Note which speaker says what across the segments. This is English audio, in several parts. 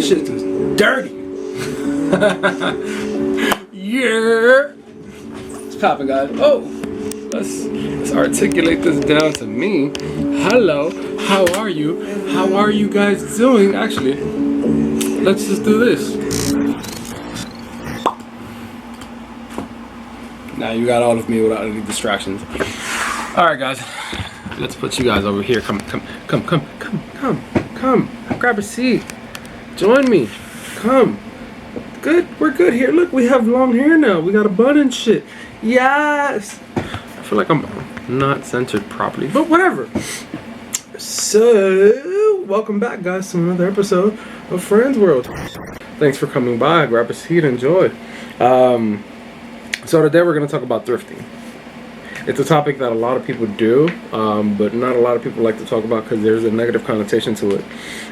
Speaker 1: shit is dirty. Yeah. What's poppin', guys? Oh, let's articulate this down to me. Hello, how are you? How are you guys doing? Actually, let's just do this. Now you got all of me without any distractions. All right, guys. Let's put you guys over here. Come. Grab a seat. Join me. Come. Good. We're good here. Look, we have long hair now. We got a bun and shit. Yes. I feel like I'm not centered properly, but whatever. So, welcome back, guys, to another episode of Friends World. Thanks for coming by. Grab a seat. Enjoy. So today we're going to talk about thrifting. It's a topic that a lot of people do, but not a lot of people like to talk about because there's a negative connotation to it.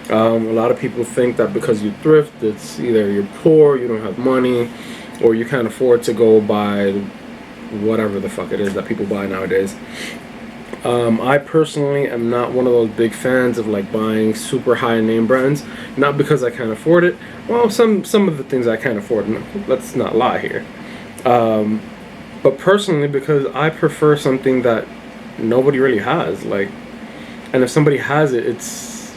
Speaker 1: A lot of people think that because you thrift, it's either you're poor, you don't have money, or you can't afford to go buy whatever the fuck it is that people buy nowadays. I personally am not one of those big fans of like buying super high name brands, not because I can't afford it. Well, some of the things I can't afford, let's not lie here. But personally, because I prefer something that nobody really has, like, and if somebody has it, it's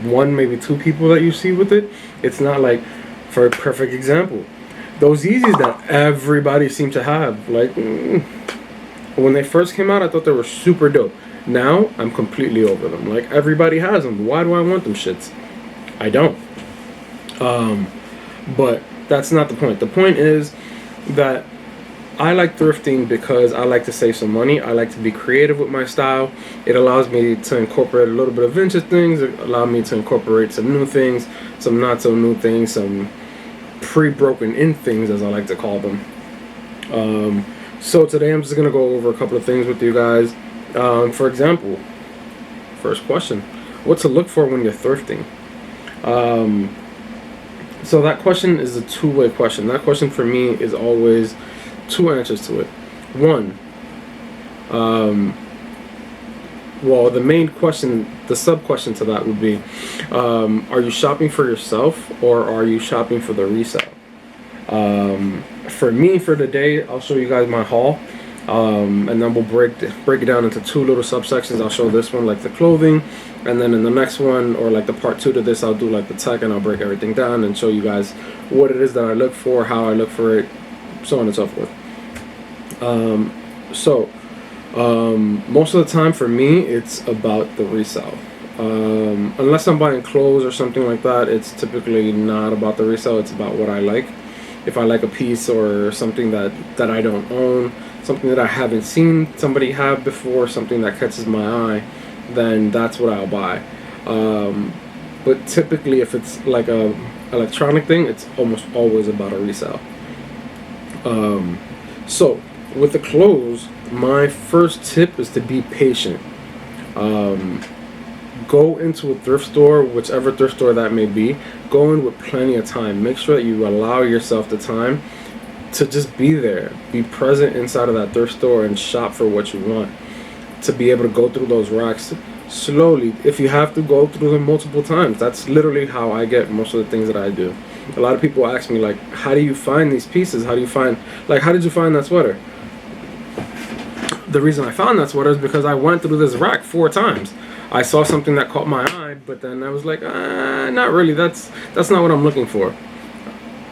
Speaker 1: one, maybe two people that you see with it. It's not like, for a perfect example, those Yeezys that everybody seemed to have, like, when they first came out, I thought they were super dope. Now, I'm completely over them. Like, everybody has them. Why do I want them shits? I don't. But that's not the point. The point is that I like thrifting because I like to save some money. I like to be creative with my style. It allows me to incorporate a little bit of vintage things. It allows me to incorporate some new things, some not so new things, some pre-broken in things, as I like to call them. So today I'm just going to go over a couple of things with you guys. For example, first question, what to look for when you're thrifting? So that question is a two-way question. That question for me is always two answers to it. One, well, the main question, the sub-question to that would be, are you shopping for yourself or are you shopping for the resale? For me, for today, I'll show you guys my haul, and then we'll break it down into two little subsections. I'll show this one, like the clothing, and then in the next one, or like the part two to this, I'll do like the tech, and I'll break everything down and show you guys what it is that I look for, how I look for it, so on and so forth. Most of the time for me, it's about the resale. Unless I'm buying clothes or something like that, it's typically not about the resale. It's about what I like. If I like a piece or something that I don't own, something that I haven't seen somebody have before, something that catches my eye, then that's what I'll buy. But typically, if it's like a electronic thing, it's almost always about a resale. So with the clothes, my first tip is to be patient. Go into a thrift store, whichever thrift store that may be. Go in with plenty of time. Make sure that you allow yourself the time to just be there. Be present inside of that thrift store and shop for what you want. To be able to go through those racks slowly. If you have to go through them multiple times, that's literally how I get most of the things that I do. A lot of people ask me, like, how do you find these pieces? How did you find that sweater? The reason I found that sweater is because I went through this rack 4 times. I saw something that caught my eye, but then I was like, not really. That's not what I'm looking for.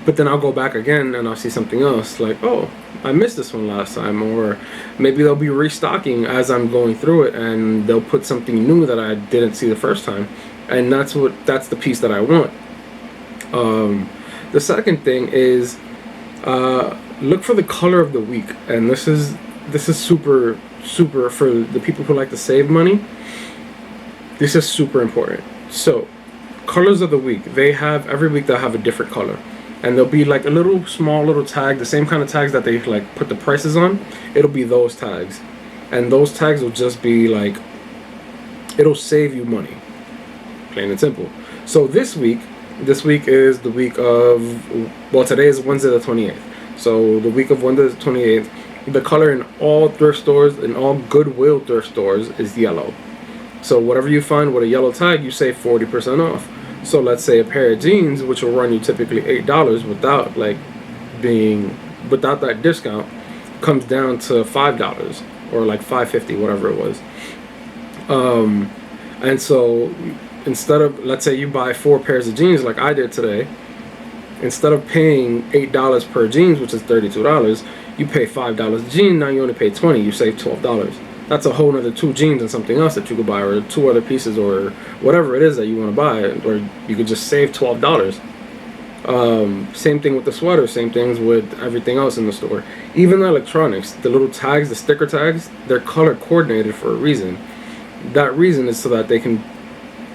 Speaker 1: But then I'll go back again and I'll see something else. Like, oh, I missed this one last time. Or maybe they'll be restocking as I'm going through it, and they'll put something new that I didn't see the first time. And that's the piece that I want. The second thing is look for the color of the week, and this is super for the people who like to save money. This is super important. So, colors of the week, every week they'll have a different color, and there'll be like a small little tag, the same kind of tags that they like put the prices on. It'll be those tags, and those tags will just be like, it'll save you money, plain and simple. So this week is the week of, well, today is Wednesday the 28th. So the week of Wednesday the 28th, the color in all thrift stores, in all Goodwill thrift stores, is yellow. So whatever you find with a yellow tag, you save 40% off. So let's say a pair of jeans, which will run you typically $8 without that discount, comes down to $5 or like $5.50, whatever it was. And so instead of, let's say you buy 4 pairs of jeans like I did today, instead of paying $8 per jeans, which is $32, you pay $5 a jean. Now you only pay $20. You save $12. That's a whole nother 2 jeans and something else that you could buy, or 2 other pieces, or whatever it is that you want to buy, or you could just save $12. Same thing with the sweater. Same things with everything else in the store. Even the electronics, the little tags, the sticker tags, they're color coordinated for a reason. That reason is so that they can,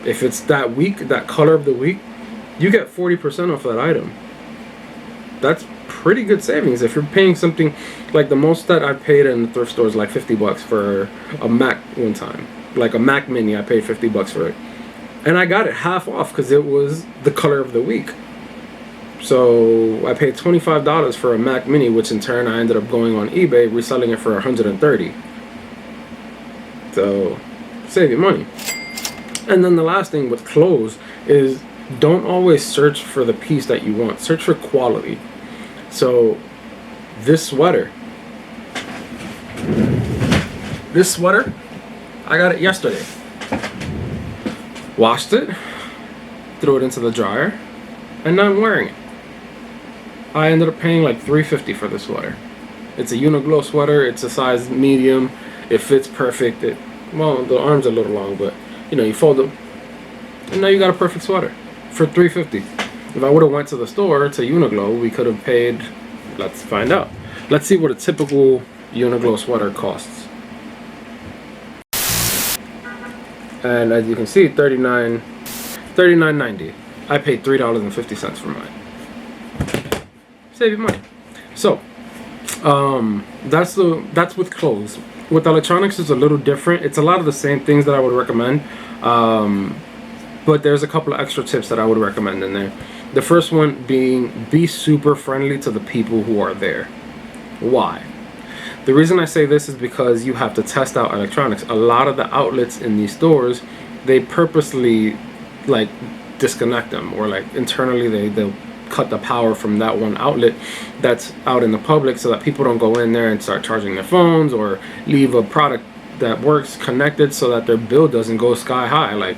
Speaker 1: if it's that week, that color of the week, you get 40% off that item. That's pretty good savings. If you're paying something, like the most that I paid in the thrift store is like $50 for a Mac one time. Like a Mac Mini, I paid $50 for it. And I got it half off because it was the color of the week. So I paid $25 for a Mac Mini, which in turn I ended up going on eBay, reselling it for $130. So save you money. And then the last thing with clothes is, don't always search for the piece that you want. Search for quality. So this sweater, I got it yesterday. Washed it, threw it into the dryer, and now I'm wearing it. I ended up paying like $3.50 for this sweater. It's a Uniqlo sweater. It's a size medium. It fits perfect. Well, the arms are a little long, but you fold them, and now you got a perfect sweater for $3.50. If I would have went to the store to Uniqlo, we could have paid. Let's find out. Let's see what a typical Uniqlo sweater costs. And as you can see, $39.90. I paid $3.50 for mine. Save you money. So that's with clothes. With electronics, it's a little different. It's a lot of the same things that I would recommend, but there's a couple of extra tips that I would recommend in there. The first one being, be super friendly to the people who are there. Why? The reason I say this is because you have to test out electronics. A lot of the outlets in these stores, they purposely like disconnect them, or like internally they'll cut the power from that one outlet that's out in the public, so that people don't go in there and start charging their phones or leave a product that works connected, so that their bill doesn't go sky high. Like,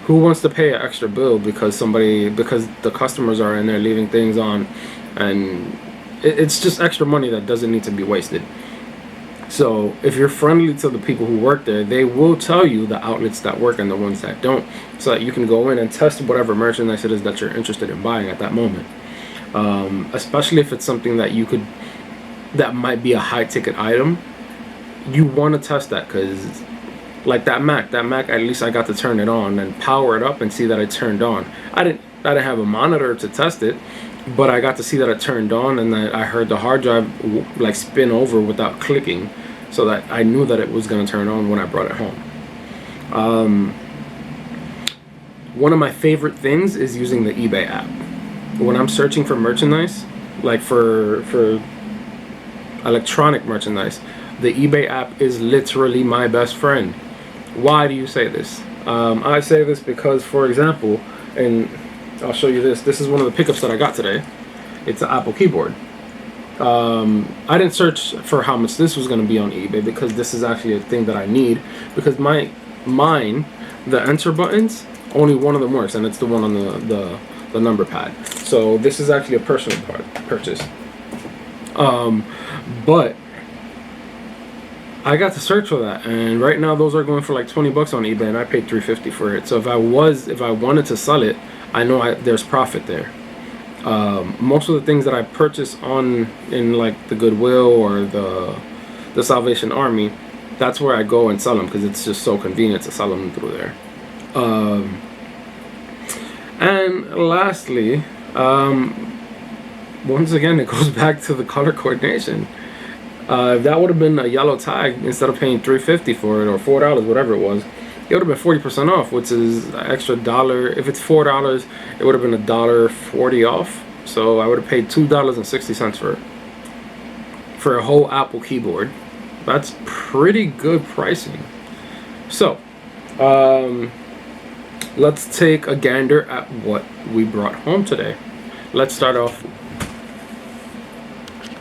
Speaker 1: who wants to pay an extra bill because the customers are in there leaving things on, and it's just extra money that doesn't need to be wasted. So if you're friendly to the people who work there, they will tell you the outlets that work and the ones that don't, so that you can go in and test whatever merchandise it is that you're interested in buying at that moment. Especially if it's something that that might be a high ticket item, you want to test that, because like that Mac, at least I got to turn it on and power it up and see that it turned on. I didn't have a monitor to test it, but I got to see that it turned on, and that I heard the hard drive like spin over without clicking, so that I knew that it was going to turn on when I brought it home. One of my favorite things is using the eBay app. When I'm searching for merchandise, like for electronic merchandise, the eBay app is literally my best friend. Why do you say this? I say this because, for example, and I'll show you this. This is one of the pickups that I got today. It's an Apple keyboard. I didn't search for how much this was going to be on eBay, because this is actually a thing that I need, because mine, the enter buttons, only one of them works, and it's the one on the number pad. So this is actually a personal purchase. But I got to search for that, and right now those are going for like $20 on eBay, and I paid $3.50 for it. So if I wanted to sell it, I know there's profit there. Most of the things that I purchase in like the Goodwill or the Salvation Army, that's where I go and sell them, because it's just so convenient to sell them through there. And lastly, once again, it goes back to the color coordination. If that would have been a yellow tag, instead of paying $3.50 for it, or $4, whatever it was, it would have been 40% off, which is an extra dollar. If it's $4, it would have been $1.40 off. So I would have paid $2.60 for it, for a whole Apple keyboard. That's pretty good pricing. So let's take a gander at what we brought home today. Let's start off